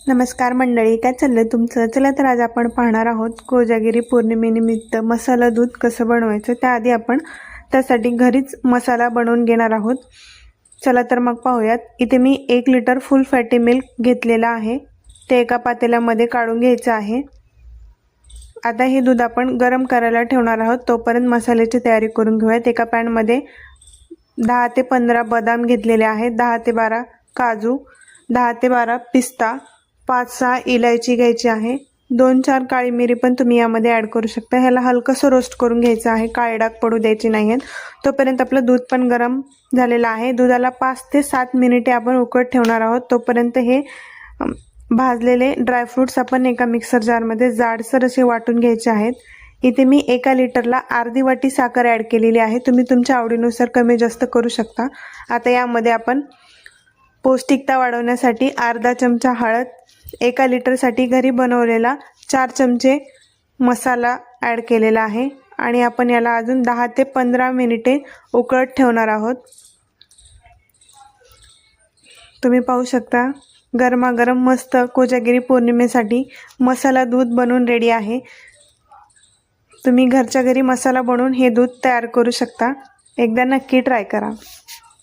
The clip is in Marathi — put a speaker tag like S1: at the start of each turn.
S1: नमस्कार मंडळी, काय चाललं तुमचं? चला तर आज आपण पाहणार आहोत कोजागिरी पौर्णिमेनिमित्त मसाला दूध कसं बनवायचं. त्याआधी आपण त्यासाठी घरीच मसाला बनवून घेणार आहोत. चला तर मग पाहूयात. इथे मी 1 लिटर फुल फॅटी मिल्क घेतलेला आहे. ते एका पातेल्यामध्ये काढून घ्यायचं आहे. आता हे दूध आपण गरम करायला ठेवणार आहोत. तोपर्यंत मसाल्याची तयारी करून घेऊयात. एका पॅनमध्ये 10 ते 15 बदाम घेतलेले आहेत, 10 ते 12 काजू, 10 ते 12 पिस्ता, 5-6 इलायची घ्यायची आहे. 2-4 काळी मिरी पण तुम्ही यामध्ये ॲड करू शकता. ह्याला हलकंसं रोस्ट करून घ्यायचं आहे, काळे डाग पडू द्यायचे नाही आहेत. तोपर्यंत आपलं दूध पण गरम झालेलं आहे. दुधाला 5 ते 7 मिनिटे आपण उकळत ठेवणार आहोत. तोपर्यंत हे भाजलेले ड्रायफ्रूट्स आपण एका मिक्सर जारमध्ये जाडसर असे वाटून घ्यायचे आहेत. इथे मी 1 लिटरला अर्धी वाटी साखर ॲड केलेली आहे. तुम्ही तुमच्या आवडीनुसार कमी जास्त करू शकता. आता यामध्ये आपण पौष्टिकता वाढवण्यासाठी अर्धा चमचा हळद, 1 लिटरसाठी घरी बनवलेला 4 चमचे मसाला ॲड केलेला आहे आणि आपण याला अजून 10 ते 15 मिनिटे उकळत ठेवणार आहोत. तुम्ही पाहू शकता गरमागरम मस्त कोजागिरी पौर्णिमेसाठी मसाला दूध बनवून रेडी आहे. तुम्ही घरच्या घरी मसाला बनवून हे दूध तयार करू शकता. एकदा नक्की ट्राय करा.